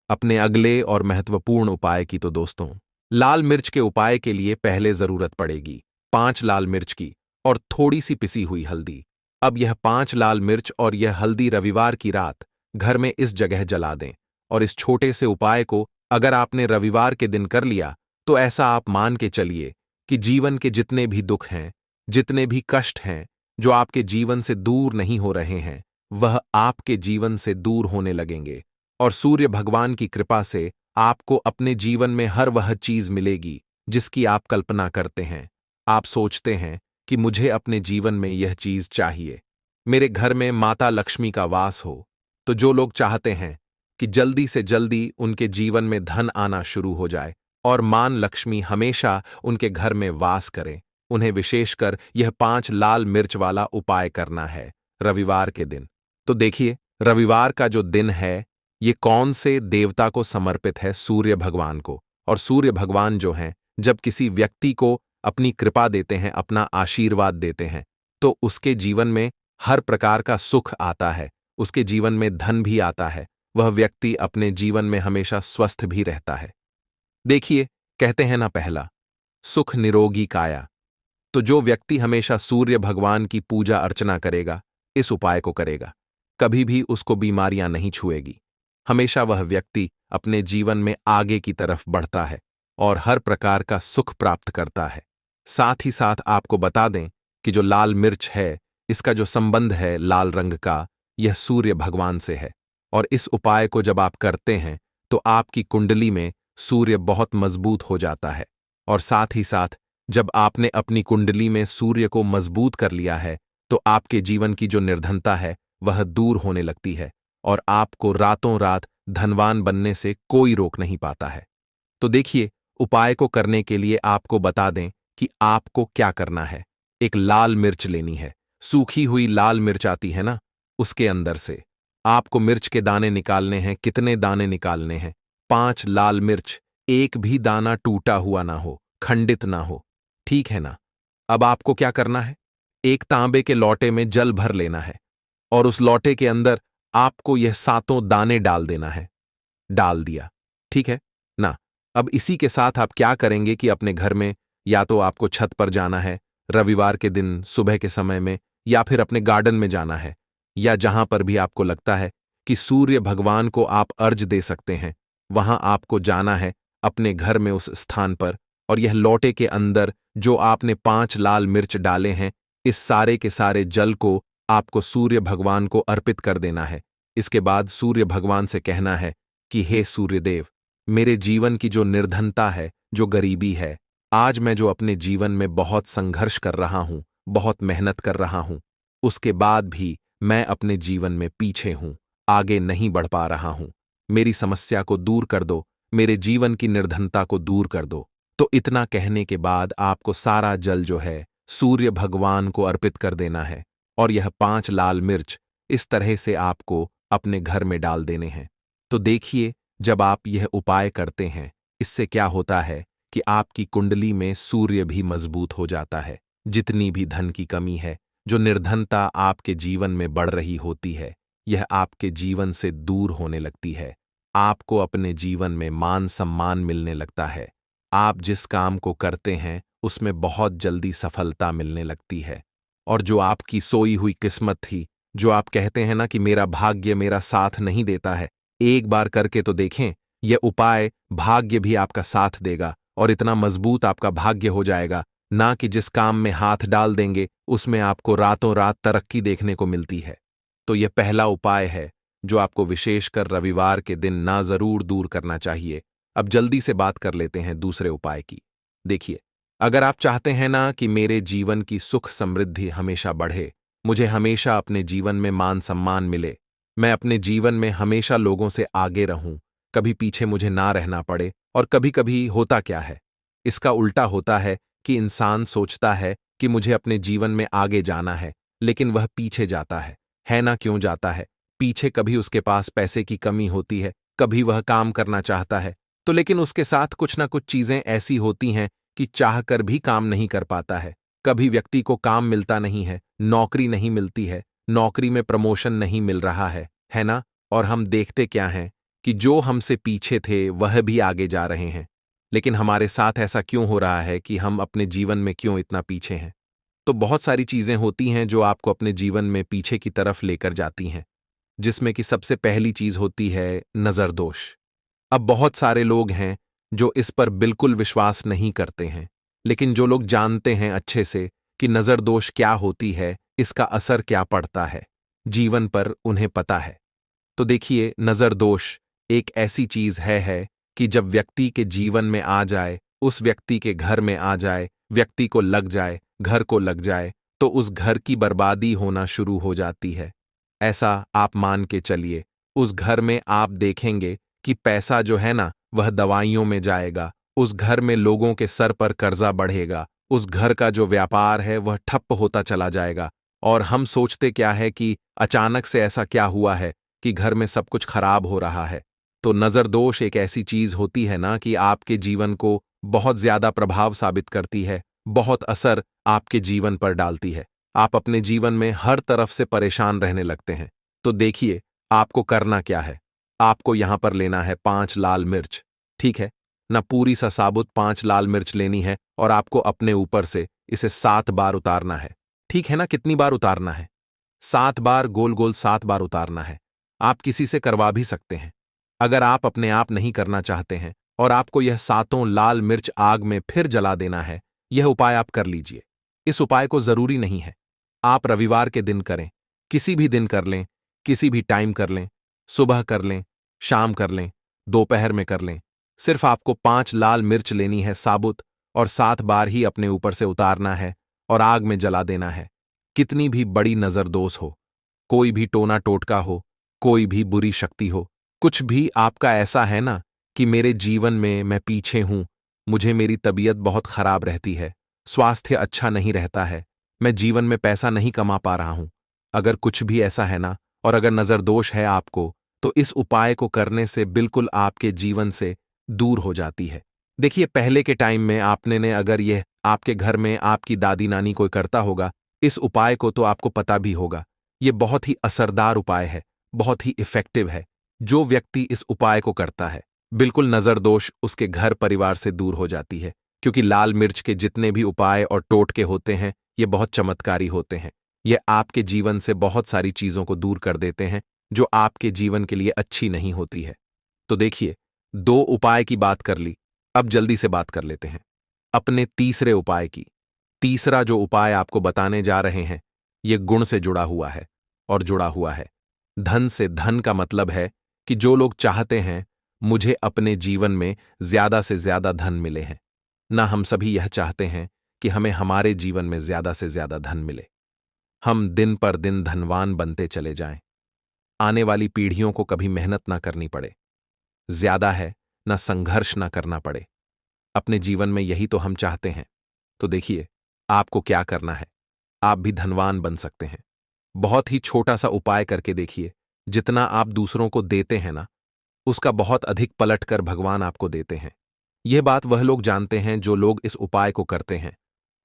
अपने अगले और महत्वपूर्ण उपाय की। तो दोस्तों, लाल मिर्च के उपाय के लिए पहले जरूरत पड़ेगी 5 लाल मिर्च की और थोड़ी सी पिसी हुई हल्दी। अब यह 5 लाल मिर्च और यह हल्दी रविवार की रात घर में इस जगह जला दें। और इस छोटे से उपाय को अगर आपने रविवार के दिन कर लिया, तो ऐसा आप मान के चलिए कि जीवन के जितने भी दुख हैं, जितने भी कष्ट हैं, जो आपके जीवन से दूर नहीं हो रहे हैं, वह आपके जीवन से दूर होने लगेंगे। और सूर्य भगवान की कृपा से आपको अपने जीवन में हर वह चीज मिलेगी जिसकी आप कल्पना करते हैं। आप सोचते हैं कि मुझे अपने जीवन में यह चीज चाहिए, मेरे घर में माता लक्ष्मी का वास हो। तो जो लोग चाहते हैं कि जल्दी से जल्दी उनके जीवन में धन आना शुरू हो जाए और मां लक्ष्मी हमेशा उनके घर में वास करें, उन्हें विशेषकर यह 5 लाल मिर्च वाला उपाय करना है रविवार के दिन। तो देखिए, रविवार का जो दिन है, ये कौन से देवता को समर्पित है? सूर्य भगवान को। और सूर्य भगवान जो हैं, जब किसी व्यक्ति को अपनी कृपा देते हैं, अपना आशीर्वाद देते हैं, तो उसके जीवन में हर प्रकार का सुख आता है, उसके जीवन में धन भी आता है, वह व्यक्ति अपने जीवन में हमेशा स्वस्थ भी रहता है। देखिए, कहते हैं ना, पहला सुख निरोगी काया। तो जो व्यक्ति हमेशा सूर्य भगवान की पूजा अर्चना करेगा, इस उपाय को करेगा, कभी भी उसको बीमारियां नहीं छुएगी। हमेशा वह व्यक्ति अपने जीवन में आगे की तरफ बढ़ता है और हर प्रकार का सुख प्राप्त करता है। साथ ही साथ आपको बता दें कि जो लाल मिर्च है, इसका जो संबंध है लाल रंग का, यह सूर्य भगवान से है। और इस उपाय को जब आप करते हैं, तो आपकी कुंडली में सूर्य बहुत मजबूत हो जाता है। और साथ ही साथ जब आपने अपनी कुंडली में सूर्य को मजबूत कर लिया है तो आपके जीवन की जो निर्धनता है वह दूर होने लगती है और आपको रातों रात धनवान बनने से कोई रोक नहीं पाता है। तो देखिए, उपाय को करने के लिए आपको बता दें कि आपको क्या करना है। एक लाल मिर्च लेनी है, सूखी हुई लाल मिर्च आती है ना, उसके अंदर से आपको मिर्च के दाने निकालने हैं। कितने दाने निकालने हैं? 5 लाल मिर्च, एक भी दाना टूटा हुआ ना हो, खंडित ना हो, ठीक है ना। अब आपको क्या करना है? एक तांबे के लोटे में जल भर लेना है और उस लोटे के अंदर आपको यह 7 दाने डाल देना है। डाल दिया, ठीक है ना। अब इसी के साथ आप क्या करेंगे कि अपने घर में या तो आपको छत पर जाना है रविवार के दिन सुबह के समय में, या फिर अपने गार्डन में जाना है, या जहां पर भी आपको लगता है कि सूर्य भगवान को आप अर्घ दे सकते हैं, वहां आपको जाना है अपने घर में उस स्थान पर। और यह लोटे के अंदर जो आपने 5 लाल मिर्च डाले हैं, इस सारे के सारे जल को आपको सूर्य भगवान को अर्पित कर देना है। इसके बाद सूर्य भगवान से कहना है कि हे सूर्यदेव, मेरे जीवन की जो निर्धनता है, जो गरीबी है, आज मैं जो अपने जीवन में बहुत संघर्ष कर रहा हूं, बहुत मेहनत कर रहा हूं, उसके बाद भी मैं अपने जीवन में पीछे हूं, आगे नहीं बढ़ पा रहा हूं। मेरी समस्या को दूर कर दो, मेरे जीवन की निर्धनता को दूर कर दो। तो इतना कहने के बाद आपको सारा जल जो है सूर्य भगवान को अर्पित कर देना है और यह 5 लाल मिर्च इस तरह से आपको अपने घर में डाल देने हैं। तो देखिए, जब आप यह उपाय करते हैं, इससे क्या होता है कि आपकी कुंडली में सूर्य भी मजबूत हो जाता है। जितनी भी धन की कमी है, जो निर्धनता आपके जीवन में बढ़ रही होती है, यह आपके जीवन से दूर होने लगती है। आपको अपने जीवन में मान सम्मान मिलने लगता है। आप जिस काम को करते हैं उसमें बहुत जल्दी सफलता मिलने लगती है। और जो आपकी सोई हुई किस्मत थी, जो आप कहते हैं ना कि मेरा भाग्य मेरा साथ नहीं देता है, एक बार करके तो देखें, यह उपाय भाग्य भी आपका साथ देगा और इतना मजबूत आपका भाग्य हो जाएगा ना कि जिस काम में हाथ डाल देंगे उसमें आपको रातों रात तरक्की देखने को मिलती है। तो यह पहला उपाय है जो आपको विशेषकर रविवार के दिन ना जरूर दूर करना चाहिए। अब जल्दी से बात कर लेते हैं दूसरे उपाय की। देखिए, अगर आप चाहते हैं ना कि मेरे जीवन की सुख समृद्धि हमेशा बढ़े, मुझे हमेशा अपने जीवन में मान सम्मान मिले, मैं अपने जीवन में हमेशा लोगों से आगे रहूं, कभी पीछे मुझे ना रहना पड़े। और कभी कभी होता क्या है, इसका उल्टा होता है कि इंसान सोचता है कि मुझे अपने जीवन में आगे जाना है, लेकिन वह पीछे जाता है ना। क्यों जाता है? पीछे कभी उसके पास पैसे की कमी होती है, कभी वह काम करना चाहता है तो लेकिन उसके साथ कुछ ना कुछ चीजें ऐसी होती हैं कि चाहकर भी काम नहीं कर पाता है। कभी व्यक्ति को काम मिलता नहीं है, नौकरी नहीं मिलती है, नौकरी में प्रमोशन नहीं मिल रहा है ना। और हम देखते क्या हैं कि जो हमसे पीछे थे वह भी आगे जा रहे हैं। लेकिन हमारे साथ ऐसा क्यों हो रहा है कि हम अपने जीवन में क्यों इतना पीछे हैं? तो बहुत सारी चीजें होती हैं जो आपको अपने जीवन में पीछे की तरफ लेकर जाती हैं, जिसमें कि सबसे पहली चीज होती है नजर दोष। अब बहुत सारे लोग हैं जो इस पर बिल्कुल विश्वास नहीं करते हैं, लेकिन जो लोग जानते हैं अच्छे से कि नजर दोष क्या होती है, इसका असर क्या पड़ता है जीवन पर, उन्हें पता है। तो देखिए, नजर दोष एक ऐसी चीज है कि जब व्यक्ति के जीवन में आ जाए, उस व्यक्ति के घर में आ जाए, व्यक्ति को लग जाए, घर को लग जाए, तो उस घर की बर्बादी होना शुरू हो जाती है। ऐसा आप मान के चलिए, उस घर में आप देखेंगे कि पैसा जो है ना वह दवाइयों में जाएगा, उस घर में लोगों के सर पर कर्जा बढ़ेगा, उस घर का जो व्यापार है वह ठप्प होता चला जाएगा। और हम सोचते क्या है कि अचानक से ऐसा क्या हुआ है कि घर में सब कुछ खराब हो रहा है। तो नजर दोष एक ऐसी चीज होती है ना कि आपके जीवन को बहुत ज्यादा प्रभाव साबित करती है, बहुत असर आपके जीवन पर डालती है। आप अपने जीवन में हर तरफ से परेशान रहने लगते हैं। तो देखिए, आपको करना क्या है। आपको यहां पर लेना है 5 लाल मिर्च, ठीक है ना। पूरी सा साबुत 5 लाल मिर्च लेनी है और आपको अपने ऊपर से इसे 7 बार उतारना है, ठीक है ना। कितनी बार उतारना है? 7 बार, गोल गोल 7 बार उतारना है। आप किसी से करवा भी सकते हैं। अगर आप अपने आप नहीं करना चाहते हैं और आपको यह 7 लाल मिर्च आग में फिर जला देना है, यह उपाय आप कर लीजिए। इस उपाय को जरूरी नहीं है आप रविवार के दिन करें, किसी भी दिन कर लें, किसी भी टाइम कर लें, सुबह कर लें, शाम कर लें, दोपहर में कर लें। सिर्फ आपको 5 लाल मिर्च लेनी है साबुत, और 7 बार ही अपने ऊपर से उतारना है और आग में जला देना है। कितनी भी बड़ी नजरदोष हो, कोई भी टोना टोटका हो, कोई भी बुरी शक्ति हो, कुछ भी आपका ऐसा है ना कि मेरे जीवन में मैं पीछे हूं, मुझे मेरी तबीयत बहुत खराब रहती है, स्वास्थ्य अच्छा नहीं रहता है, मैं जीवन में पैसा नहीं कमा पा रहा हूं। अगर कुछ भी ऐसा है ना, और अगर नजरदोष है आपको, तो इस उपाय को करने से बिल्कुल आपके जीवन से दूर हो जाती है। देखिए, पहले के टाइम में आपने ने अगर यह आपके घर में आपकी दादी नानी कोई करता होगा इस उपाय को, तो आपको पता भी होगा। यह बहुत ही असरदार उपाय है, बहुत ही इफेक्टिव है। जो व्यक्ति इस उपाय को करता है, बिल्कुल नजरदोष उसके घर परिवार से दूर हो जाती है, क्योंकि लाल मिर्च के जितने भी उपाय और टोटके होते हैं, ये बहुत चमत्कारी होते हैं। ये आपके जीवन से बहुत सारी चीजों को दूर कर देते हैं जो आपके जीवन के लिए अच्छी नहीं होती है। तो देखिए, 2 उपाय की बात कर ली, अब जल्दी से बात कर लेते हैं अपने तीसरे उपाय की। तीसरा जो उपाय आपको बताने जा रहे हैं, ये गुण से जुड़ा हुआ है, और जुड़ा हुआ है धन से। धन का मतलब है कि जो लोग चाहते हैं मुझे अपने जीवन में ज्यादा से ज्यादा धन मिले हैं, ना हम सभी यह चाहते हैं कि हमें हमारे जीवन में ज्यादा से ज्यादा धन मिले, हम दिन पर दिन धनवान बनते चले जाएं, आने वाली पीढ़ियों को कभी मेहनत ना करनी पड़े, ज्यादा है ना संघर्ष ना करना पड़े। अपने जीवन में यही तो हम चाहते हैं। तो देखिए, आपको क्या करना है, आप भी धनवान बन सकते हैं। बहुत ही छोटा सा उपाय करके देखिए। जितना आप दूसरों को देते हैं ना, उसका बहुत अधिक पलटकर भगवान आपको देते हैं। यह बात वह लोग जानते हैं जो लोग इस उपाय को करते हैं,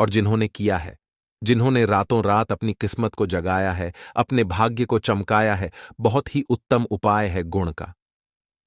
और जिन्होंने किया है, जिन्होंने रातों रात अपनी किस्मत को जगाया है, अपने भाग्य को चमकाया है। बहुत ही उत्तम उपाय है गुण का।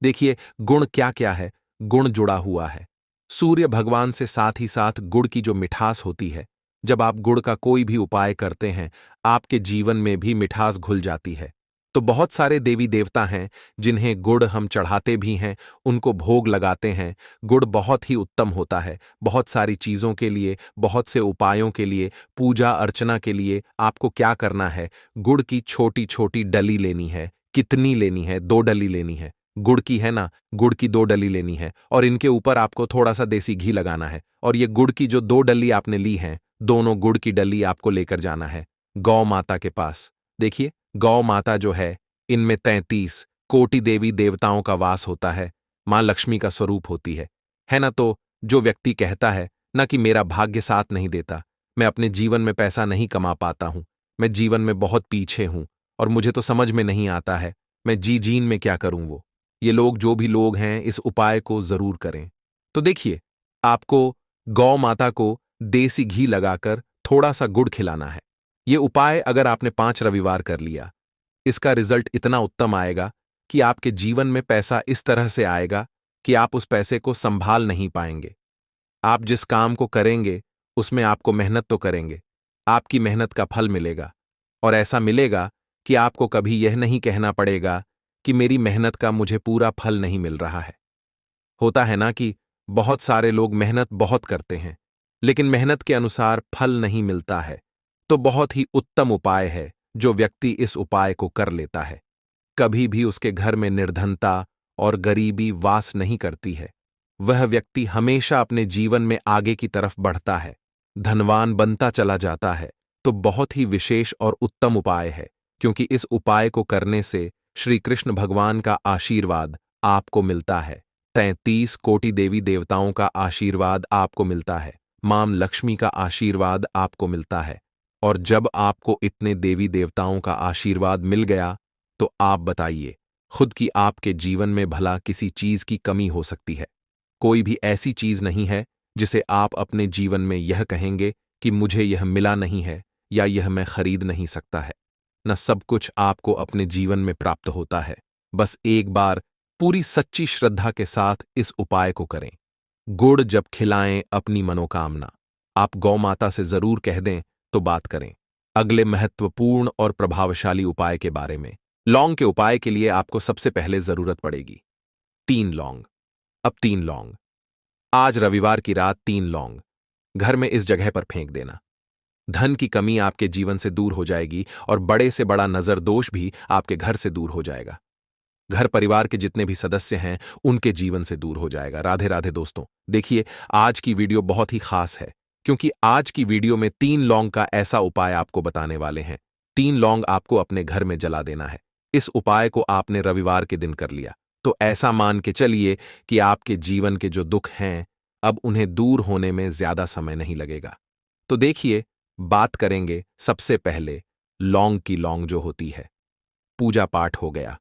देखिए, गुण क्या क्या है। गुण जुड़ा हुआ है सूर्य भगवान से, साथ ही साथ गुड़ की जो मिठास होती है। जब आप गुड़ का कोई भी उपाय करते हैं, आपके जीवन में भी मिठास घुल जाती है। तो बहुत सारे देवी देवता हैं जिन्हें गुड़ हम चढ़ाते भी हैं, उनको भोग लगाते हैं। गुड़ बहुत ही उत्तम होता है बहुत सारी चीजों के लिए, बहुत से उपायों के लिए, पूजा अर्चना के लिए। आपको क्या करना है, गुड़ की छोटी छोटी डली लेनी है। कितनी लेनी है? 2 डली लेनी है। गुड़ की है ना, गुड़ की 2 डली लेनी है, और इनके ऊपर आपको थोड़ा सा देसी घी लगाना है। और ये गुड़ की जो 2 डली आपने ली हैं, दोनों गुड़ की डली आपको लेकर जाना है गौ माता के पास। देखिए, गौ माता जो है, इनमें 33 कोटि देवी देवताओं का वास होता है, मां लक्ष्मी का स्वरूप होती है ना। तो जो व्यक्ति कहता है ना कि मेरा भाग्य साथ नहीं देता, मैं अपने जीवन में पैसा नहीं कमा पाता हूं, मैं जीवन में बहुत पीछे हूं, और मुझे तो समझ में नहीं आता है मैं जीन में क्या करूं, वो ये लोग, जो भी लोग हैं, इस उपाय को जरूर करें। तो देखिए, आपको गौ माता को देसी घी लगाकर थोड़ा सा गुड़ खिलाना है। ये उपाय अगर आपने 5 रविवार कर लिया, इसका रिजल्ट इतना उत्तम आएगा कि आपके जीवन में पैसा इस तरह से आएगा कि आप उस पैसे को संभाल नहीं पाएंगे। आप जिस काम को करेंगे उसमें आपको मेहनत तो करेंगे, आपकी मेहनत का फल मिलेगा, और ऐसा मिलेगा कि आपको कभी यह नहीं कहना पड़ेगा कि मेरी मेहनत का मुझे पूरा फल नहीं मिल रहा है। होता है ना कि बहुत सारे लोग मेहनत बहुत करते हैं, लेकिन मेहनत के अनुसार फल नहीं मिलता है। तो बहुत ही उत्तम उपाय है जो व्यक्ति इस उपाय को कर लेता है, कभी भी उसके घर में निर्धनता और गरीबी वास नहीं करती है। वह व्यक्ति हमेशा अपने जीवन में आगे की तरफ बढ़ता है, धनवान बनता चला जाता है। तो बहुत ही विशेष और उत्तम उपाय है, क्योंकि इस उपाय को करने से श्री कृष्ण भगवान का आशीर्वाद आपको मिलता है, 33 कोटि देवी देवताओं का आशीर्वाद आपको मिलता है, मां लक्ष्मी का आशीर्वाद आपको मिलता है। और जब आपको इतने देवी देवताओं का आशीर्वाद मिल गया, तो आप बताइए, खुद की आपके जीवन में भला किसी चीज की कमी हो सकती है? कोई भी ऐसी चीज नहीं है जिसे आप अपने जीवन में यह कहेंगे कि मुझे यह मिला नहीं है या यह मैं खरीद नहीं सकता है। न सब कुछ आपको अपने जीवन में प्राप्त होता है। बस एक बार पूरी सच्ची श्रद्धा के साथ इस उपाय को करें। गुड़ जब खिलाएं अपनी मनोकामना, आप गौ माता से जरूर कह दें तो बात करें। अगले महत्वपूर्ण और प्रभावशाली उपाय के बारे में। लौंग के उपाय के लिए आपको सबसे पहले जरूरत पड़ेगी 3 लौंग। अब 3 लौंग, आज रविवार की रात 3 लौंग घर में इस जगह पर फेंक देना। धन की कमी आपके जीवन से दूर हो जाएगी, और बड़े से बड़ा नजर दोष भी आपके घर से दूर हो जाएगा। घर परिवार के जितने भी सदस्य हैं उनके जीवन से दूर हो जाएगा। राधे राधे दोस्तों। देखिए, आज की वीडियो बहुत ही खास है, क्योंकि आज की वीडियो में 3 लौंग का ऐसा उपाय आपको बताने वाले हैं। 3 लौंग आपको अपने घर में जला देना है। इस उपाय को आपने रविवार के दिन कर लिया तो ऐसा मान के चलिए कि आपके जीवन के जो दुख हैं अब उन्हें दूर होने में ज्यादा समय नहीं लगेगा। तो देखिए, बात करेंगे सबसे पहले लौंग की। लौंग जो होती है, पूजा पाठ हो गया,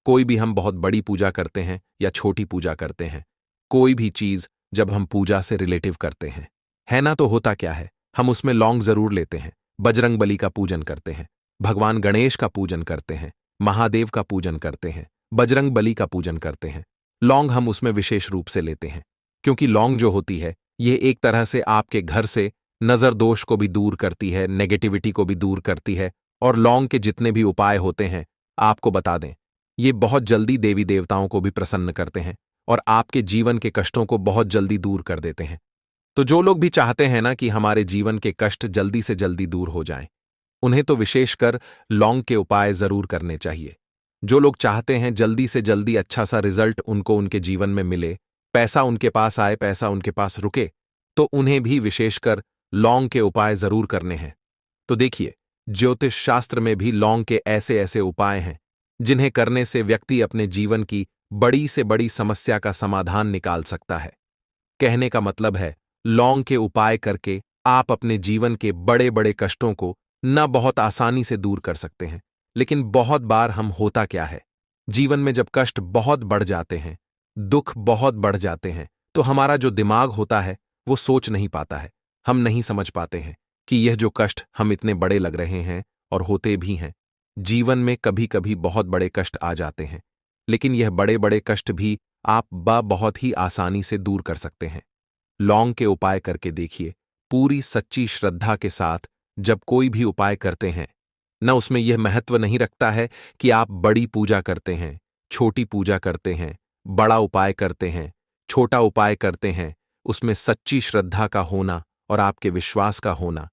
कोई भी हम बहुत बड़ी पूजा करते हैं या छोटी पूजा करते हैं, कोई भी चीज जब हम पूजा से रिलेटिव करते हैं, है ना, तो होता क्या है, हम उसमें लौंग जरूर लेते हैं। बजरंग बली का पूजन करते हैं, भगवान गणेश का पूजन करते हैं, महादेव का पूजन करते हैं, बजरंग बली का पूजन करते हैं। लौंग हम उसमें विशेष रूप से लेते हैं, क्योंकि लौंग जो होती है ये एक तरह से आपके घर से नजर दोष को भी दूर करती है, नेगेटिविटी को भी दूर करती है। और लौंग के जितने भी उपाय होते हैं, आपको बता दें, ये बहुत जल्दी देवी देवताओं को भी प्रसन्न करते हैं और आपके जीवन के कष्टों को बहुत जल्दी दूर कर देते हैं। तो जो लोग भी चाहते हैं ना कि हमारे जीवन के कष्ट जल्दी से जल्दी दूर हो जाएं, उन्हें तो विशेषकर लौंग के उपाय जरूर करने चाहिए। जो लोग चाहते हैं जल्दी से जल्दी अच्छा सा रिजल्ट उनको उनके जीवन में मिले, पैसा उनके पास आए, पैसा उनके पास रुके, तो उन्हें भी विशेषकर लौंग के उपाय जरूर करने हैं। तो देखिए, ज्योतिष शास्त्र में भी लौंग के ऐसे ऐसे उपाय हैं जिन्हें करने से व्यक्ति अपने जीवन की बड़ी से बड़ी समस्या का समाधान निकाल सकता है। कहने का मतलब है, लौंग के उपाय करके आप अपने जीवन के बड़े बड़े कष्टों को न बहुत आसानी से दूर कर सकते हैं। लेकिन बहुत बार हम होता क्या है, जीवन में जब कष्ट बहुत बढ़ जाते हैं, दुख बहुत बढ़ जाते हैं, तो हमारा जो दिमाग होता है वो सोच नहीं पाता है। हम नहीं समझ पाते हैं कि यह जो कष्ट हम इतने बड़े लग रहे हैं, और होते भी हैं। जीवन में कभी कभी बहुत बड़े कष्ट आ जाते हैं, लेकिन यह बड़े बड़े कष्ट भी आप बहुत ही आसानी से दूर कर सकते हैं। लौंग के उपाय करके देखिए, पूरी सच्ची श्रद्धा के साथ जब कोई भी उपाय करते हैं न, उसमें यह महत्व नहीं रखता है कि आप बड़ी पूजा करते हैं, छोटी पूजा करते हैं, बड़ा उपाय करते हैं, छोटा उपाय करते हैं, उसमें सच्ची श्रद्धा का होना और आपके विश्वास का होना।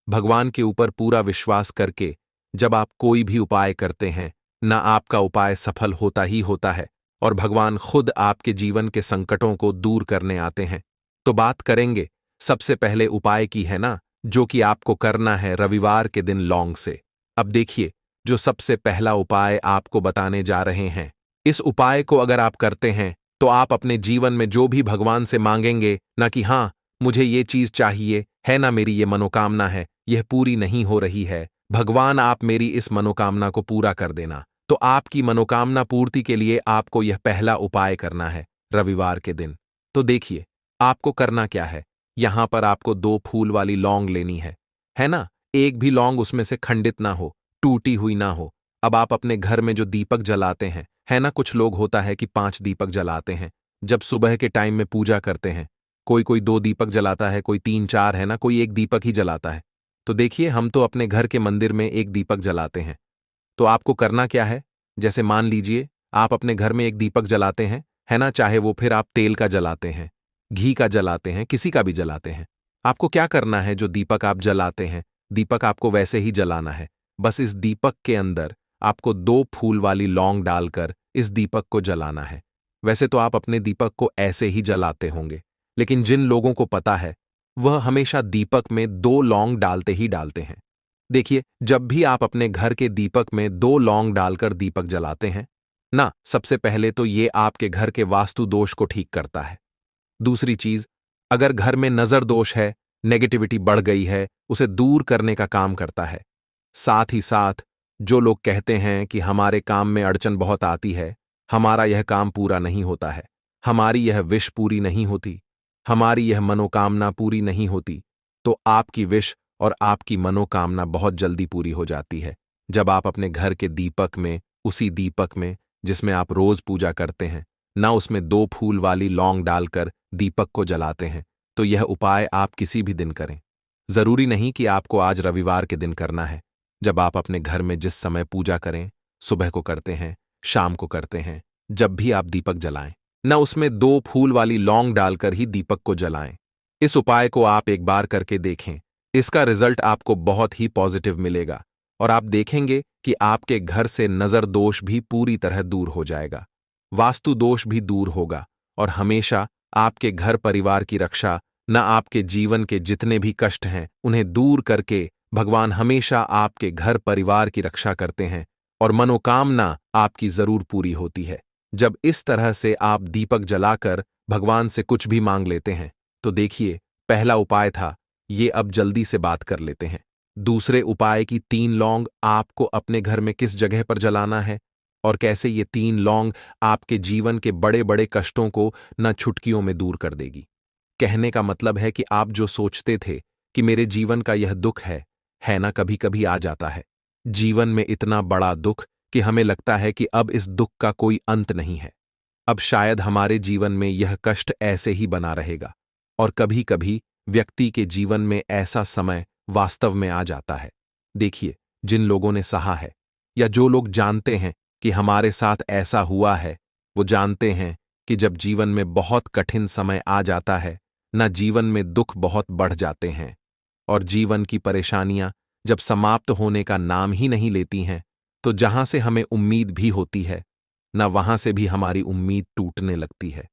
भगवान के ऊपर पूरा विश्वास करके जब आप कोई भी उपाय करते हैं, ना आपका उपाय सफल होता ही होता है और भगवान खुद आपके जीवन के संकटों को दूर करने आते हैं। तो बात करेंगे सबसे पहले उपाय की, है ना, जो कि आपको करना है रविवार के दिन लौंग से। अब देखिए, जो सबसे पहला उपाय आपको बताने जा रहे हैं, इस उपाय को अगर आप करते हैं तो आप अपने जीवन में जो भी भगवान से मांगेंगे ना कि हाँ मुझे ये चीज चाहिए, है ना, मेरी ये मनोकामना है, यह पूरी नहीं हो रही है, भगवान आप मेरी इस मनोकामना को पूरा कर देना, तो आपकी मनोकामना पूर्ति के लिए आपको यह पहला उपाय करना है रविवार के दिन। तो देखिए, आपको करना क्या है, यहां पर आपको 2 फूल वाली लौंग लेनी है ना। एक भी लौंग उसमें से खंडित ना हो, टूटी हुई ना हो। अब आप अपने घर में जो दीपक जलाते हैं, है ना, कुछ लोग होता है कि 5 दीपक जलाते हैं जब सुबह के टाइम में पूजा करते हैं। कोई 2 दीपक जलाता है, कोई 3-4, है ना, कोई 1 दीपक ही जलाता है। तो देखिए, हम तो अपने घर के मंदिर में 1 दीपक जलाते हैं। तो आपको करना क्या है, जैसे मान लीजिए आप अपने घर में 1 दीपक जलाते हैं, है ना, चाहे वो फिर आप तेल का जलाते हैं, घी का जलाते हैं, किसी का भी जलाते हैं। आपको क्या करना है, जो दीपक आप जलाते हैं, दीपक आपको वैसे ही जलाना है। बस इस दीपक के अंदर आपको 2 फूल वाली लौंग डालकर इस दीपक को जलाना है। वैसे तो आप अपने दीपक को ऐसे ही जलाते होंगे, लेकिन जिन लोगों को पता है वह हमेशा दीपक में 2 लौंग डालते ही डालते हैं। देखिए, जब भी आप अपने घर के दीपक में 2 लौंग डालकर दीपक जलाते हैं ना, सबसे पहले तो ये आपके घर के वास्तु दोष को ठीक करता है। दूसरी चीज, अगर घर में नजर दोष है, नेगेटिविटी बढ़ गई है, उसे दूर करने का काम करता है। साथ ही साथ जो लोग कहते हैं कि हमारे काम में अड़चन बहुत आती है, हमारा यह काम पूरा नहीं होता है, हमारी यह विश पूरी नहीं होती, हमारी यह मनोकामना पूरी नहीं होती, तो आपकी विश और आपकी मनोकामना बहुत जल्दी पूरी हो जाती है जब आप अपने घर के दीपक में, उसी दीपक में जिसमें आप रोज पूजा करते हैं ना, उसमें 2 फूल वाली लौंग डालकर दीपक को जलाते हैं। तो यह उपाय आप किसी भी दिन करें, जरूरी नहीं कि आपको आज रविवार के दिन करना है। जब आप अपने घर में जिस समय पूजा करें, सुबह को करते हैं, शाम को करते हैं, जब भी आप दीपक जलाएं न, उसमें 2 फूल वाली लौंग डालकर ही दीपक को जलाएं। इस उपाय को आप एक बार करके देखें, इसका रिजल्ट आपको बहुत ही पॉजिटिव मिलेगा और आप देखेंगे कि आपके घर से नजर दोष भी पूरी तरह दूर हो जाएगा, वास्तु दोष भी दूर होगा और हमेशा आपके घर परिवार की रक्षा, न आपके जीवन के जितने भी कष्ट हैं उन्हें दूर करके भगवान हमेशा आपके घर परिवार की रक्षा करते हैं और मनोकामना आपकी जरूर पूरी होती है। जब इस तरह से आप दीपक जलाकर भगवान से कुछ भी मांग लेते हैं तो देखिए, पहला उपाय था, ये अब जल्दी से बात कर लेते हैं। दूसरे उपाय की 3 लौंग आपको अपने घर में किस जगह पर जलाना है और कैसे ये 3 लौंग आपके जीवन के बड़े बड़े कष्टों को न छुटकियों में दूर कर देगी। कहने का मतलब है कि आप जो सोचते थे कि मेरे जीवन का यह दुख है ना, कभी कभी आ जाता है जीवन में इतना बड़ा दुख कि हमें लगता है कि अब इस दुख का कोई अंत नहीं है, अब शायद हमारे जीवन में यह कष्ट ऐसे ही बना रहेगा। और कभी कभी व्यक्ति के जीवन में ऐसा समय वास्तव में आ जाता है। देखिए, जिन लोगों ने सहा है या जो लोग जानते हैं कि हमारे साथ ऐसा हुआ है, वो जानते हैं कि जब जीवन में बहुत कठिन समय आ जाता है ना, जीवन में दुख बहुत बढ़ जाते हैं और जीवन की परेशानियां जब समाप्त होने का नाम ही नहीं लेती हैं, तो जहां से हमें उम्मीद भी होती है ना, वहां से भी हमारी उम्मीद टूटने लगती है।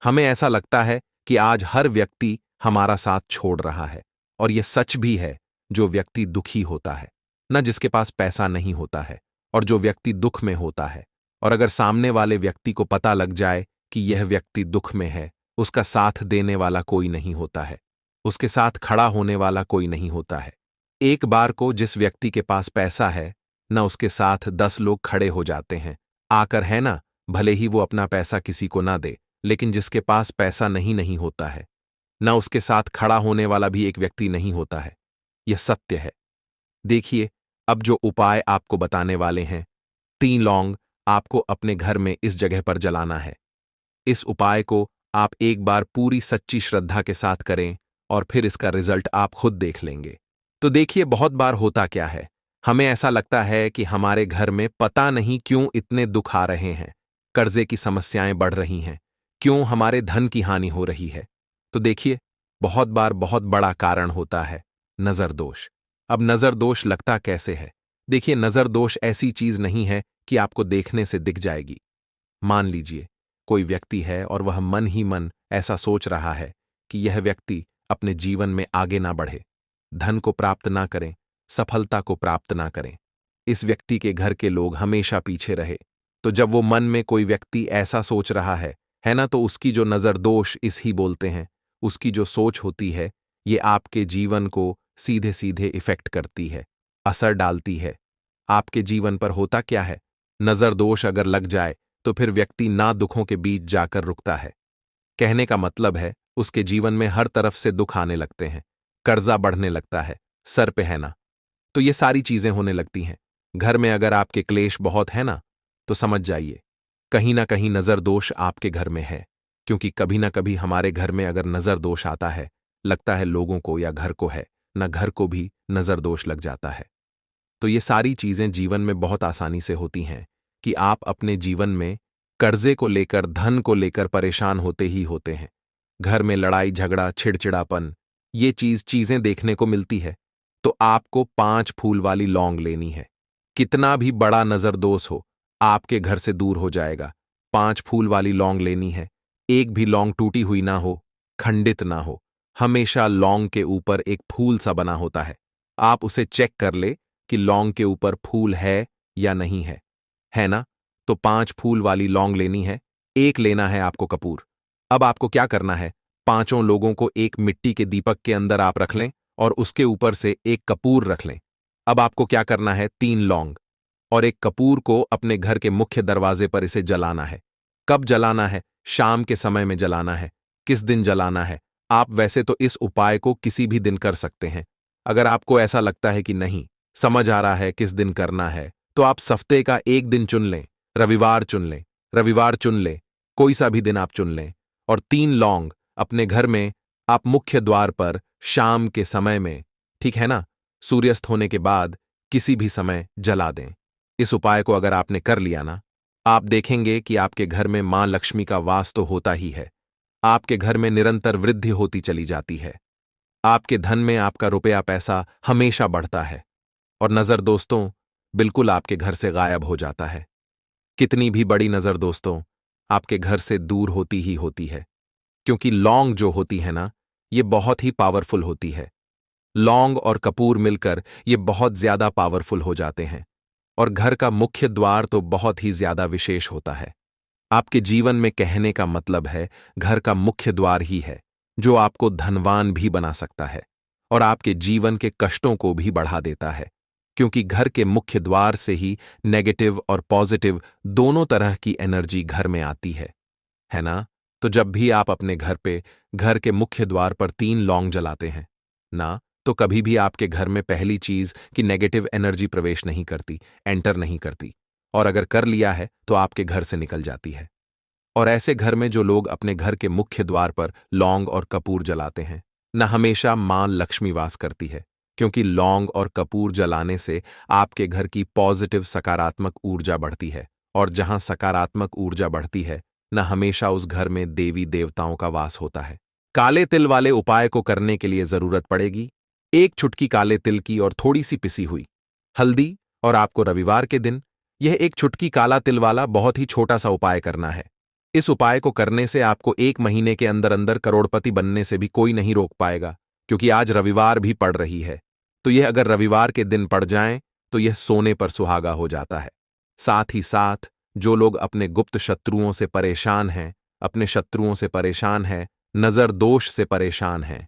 हमें ऐसा लगता है कि आज हर व्यक्ति हमारा साथ छोड़ रहा है और यह सच भी है। जो व्यक्ति दुखी होता है ना, जिसके पास पैसा नहीं होता है और जो व्यक्ति दुख में होता है, और अगर सामने वाले व्यक्ति को पता लग जाए कि यह व्यक्ति दुख में है, उसका साथ देने वाला कोई नहीं होता है, उसके साथ खड़ा होने वाला कोई नहीं होता है। एक बार को जिस व्यक्ति के पास पैसा है ना, उसके साथ 10 लोग खड़े हो जाते हैं आकर, है ना, भले ही वो अपना पैसा किसी को ना दे, लेकिन जिसके पास पैसा नहीं होता है ना, उसके साथ खड़ा होने वाला भी एक व्यक्ति नहीं होता है। यह सत्य है। देखिए, अब जो उपाय आपको बताने वाले हैं, 3 लौंग आपको अपने घर में इस जगह पर जलाना है। इस उपाय को आप एक बार पूरी सच्ची श्रद्धा के साथ करें और फिर इसका रिजल्ट आप खुद देख लेंगे। तो देखिए, बहुत बार होता क्या है, हमें ऐसा लगता है कि हमारे घर में पता नहीं क्यों इतने दुख आ रहे हैं, कर्जे की समस्याएं बढ़ रही हैं, क्यों हमारे धन की हानि हो रही है। तो देखिए, बहुत बार बहुत बड़ा कारण होता है नजर दोष। अब नजर दोष लगता कैसे है? देखिए, नजर दोष ऐसी चीज नहीं है कि आपको देखने से दिख जाएगी। मान लीजिए कोई व्यक्ति है और वह मन ही मन ऐसा सोच रहा है कि यह व्यक्ति अपने जीवन में आगे ना बढ़े, धन को प्राप्त ना करें, सफलता को प्राप्त ना करें, इस व्यक्ति के घर के लोग हमेशा पीछे रहे। तो जब वो मन में कोई व्यक्ति ऐसा सोच रहा है ना, तो उसकी जो नजर दोष इस ही बोलते हैं, उसकी जो सोच होती है, ये आपके जीवन को सीधे सीधे इफेक्ट करती है, असर डालती है। आपके जीवन पर होता क्या है, नजर दोष अगर लग जाए तो फिर व्यक्ति ना दुखों के बीच जाकर रुकता है। कहने का मतलब है, उसके जीवन में हर तरफ से दुख आने लगते हैं, कर्जा बढ़ने लगता है, सर पे है ना, तो ये सारी चीजें होने लगती हैं। घर में अगर आपके क्लेश बहुत है ना, तो समझ जाइए कहीं ना कहीं नजर दोष आपके घर में है, क्योंकि कभी ना कभी हमारे घर में अगर नजर दोष आता है, लगता है लोगों को या घर को है ना, घर को भी नजर दोष लग जाता है। तो ये सारी चीजें जीवन में बहुत आसानी से होती हैं कि आप अपने जीवन में कर्जे को लेकर, धन को लेकर परेशान होते ही होते हैं। घर में लड़ाई झगड़ा, चिड़चिड़ापन, ये चीजें देखने को मिलती है। तो आपको 5 फूल वाली लौंग लेनी है। कितना भी बड़ा नजर दोष हो, आपके घर से दूर हो जाएगा। 5 फूल वाली लौंग लेनी है। एक भी लौंग टूटी हुई ना हो, खंडित ना हो, हमेशा लौंग के ऊपर एक फूल सा बना होता है। आप उसे चेक कर ले कि लौंग के ऊपर फूल है या नहीं है ना? तो 5 फूल वाली लौंग लेनी है। एक लेना है आपको कपूर। अब आपको क्या करना है, 5 लोगों को एक मिट्टी के दीपक के अंदर आप रख लें और उसके ऊपर से एक कपूर रख लें। अब आपको क्या करना है, 3 लौंग और एक कपूर को अपने घर के मुख्य दरवाजे पर इसे जलाना है। कब जलाना है? शाम के समय में जलाना है। किस दिन जलाना है? आप वैसे तो इस उपाय को किसी भी दिन कर सकते हैं। अगर आपको ऐसा लगता है कि नहीं समझ आ रहा है किस दिन करना है, तो आप हफ्ते का एक दिन चुन लें, रविवार चुन लें, कोई सा भी दिन आप चुन लें और 3 लौंग अपने घर में आप मुख्य द्वार पर शाम के समय में, ठीक है ना, सूर्यास्त होने के बाद किसी भी समय जला दें। इस उपाय को अगर आपने कर लिया ना, आप देखेंगे कि आपके घर में मां लक्ष्मी का वास तो होता ही है, आपके घर में निरंतर वृद्धि होती चली जाती है, आपके धन में आपका रुपया पैसा हमेशा बढ़ता है। और नजर दोस्तों, बिल्कुल आपके घर से गायब हो जाता है। कितनी भी बड़ी नजर दोस्तों आपके घर से दूर होती ही होती है, क्योंकि लौंग जो होती है ना, ये बहुत ही पावरफुल होती है। लौंग और कपूर मिलकर ये बहुत ज्यादा पावरफुल हो जाते हैं। और घर का मुख्य द्वार तो बहुत ही ज्यादा विशेष होता है। आपके जीवन में कहने का मतलब है घर का मुख्य द्वार ही है जो आपको धनवान भी बना सकता है और आपके जीवन के कष्टों को भी बढ़ा देता है, क्योंकि घर के मुख्य द्वार से ही नेगेटिव और पॉजिटिव दोनों तरह की एनर्जी घर में आती है ना। तो जब भी आप अपने घर पे घर के मुख्य द्वार पर 3 लौंग जलाते हैं ना, तो कभी भी आपके घर में पहली चीज कि नेगेटिव एनर्जी प्रवेश नहीं करती, एंटर नहीं करती, और अगर कर लिया है तो आपके घर से निकल जाती है। और ऐसे घर में जो लोग अपने घर के मुख्य द्वार पर लौंग और कपूर जलाते हैं न, हमेशा मां लक्ष्मी वास करती है, क्योंकि लौंग और कपूर जलाने से आपके घर की पॉजिटिव सकारात्मक ऊर्जा बढ़ती है, और जहां सकारात्मक ऊर्जा बढ़ती है न, हमेशा उस घर में देवी देवताओं का वास होता है। काले तिल वाले उपाय को करने के लिए जरूरत पड़ेगी 1 चुटकी काले तिल की और थोड़ी सी पिसी हुई हल्दी, और आपको रविवार के दिन यह 1 चुटकी काला तिल वाला बहुत ही छोटा सा उपाय करना है। इस उपाय को करने से आपको 1 महीने के अंदर अंदर करोड़पति बनने से भी कोई नहीं रोक पाएगा, क्योंकि आज रविवार भी पड़ रही है। तो यह अगर रविवार के दिन पड़ जाए तो यह सोने पर सुहागा हो जाता है। साथ ही साथ जो लोग अपने गुप्त शत्रुओं से परेशान हैं, अपने शत्रुओं से परेशान हैं, नजर दोष से परेशान हैं,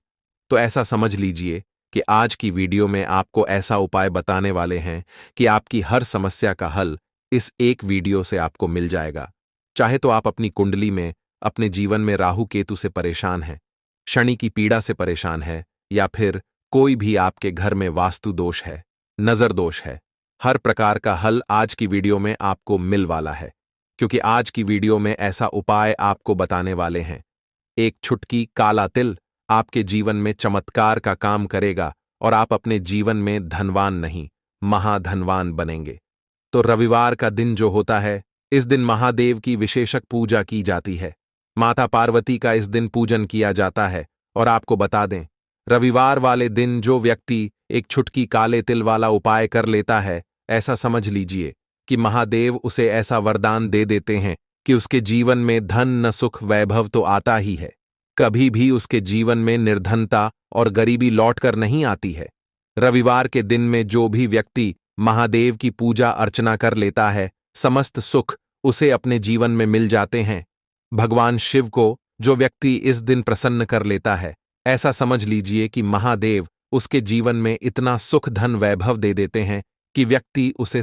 तो ऐसा समझ लीजिए कि आज की वीडियो में आपको ऐसा उपाय बताने वाले हैं कि आपकी हर समस्या का हल इस एक वीडियो से आपको मिल जाएगा। चाहे तो आप अपनी कुंडली में, अपने जीवन में राहु केतु से परेशान हैं, शनि की पीड़ा से परेशान है, या फिर कोई भी आपके घर में वास्तु दोष है, नजर दोष है, हर प्रकार का हल आज की वीडियो में आपको मिल वाला है, क्योंकि आज की वीडियो में ऐसा उपाय आपको बताने वाले हैं। 1 चुटकी काला तिल आपके जीवन में चमत्कार का काम करेगा और आप अपने जीवन में धनवान नहीं, महाधनवान बनेंगे। तो रविवार का दिन जो होता है, इस दिन महादेव की विशेषक पूजा की जाती है। माता पार्वती का इस दिन पूजन किया जाता है। और आपको बता दें, रविवार वाले दिन जो व्यक्ति 1 चुटकी काले तिल वाला उपाय कर लेता है, ऐसा समझ लीजिए कि महादेव उसे ऐसा वरदान दे देते हैं कि उसके जीवन में धन न सुख वैभव तो आता ही है, कभी भी उसके जीवन में निर्धनता और गरीबी लौटकर नहीं आती है। रविवार के दिन में जो भी व्यक्ति महादेव की पूजा अर्चना कर लेता है, समस्त सुख उसे अपने जीवन में मिल जाते हैं। भगवान शिव को जो व्यक्ति इस दिन प्रसन्न कर लेता है, ऐसा समझ लीजिए कि महादेव उसके जीवन में इतना सुख धन वैभव दे देते हैं कि व्यक्ति उसे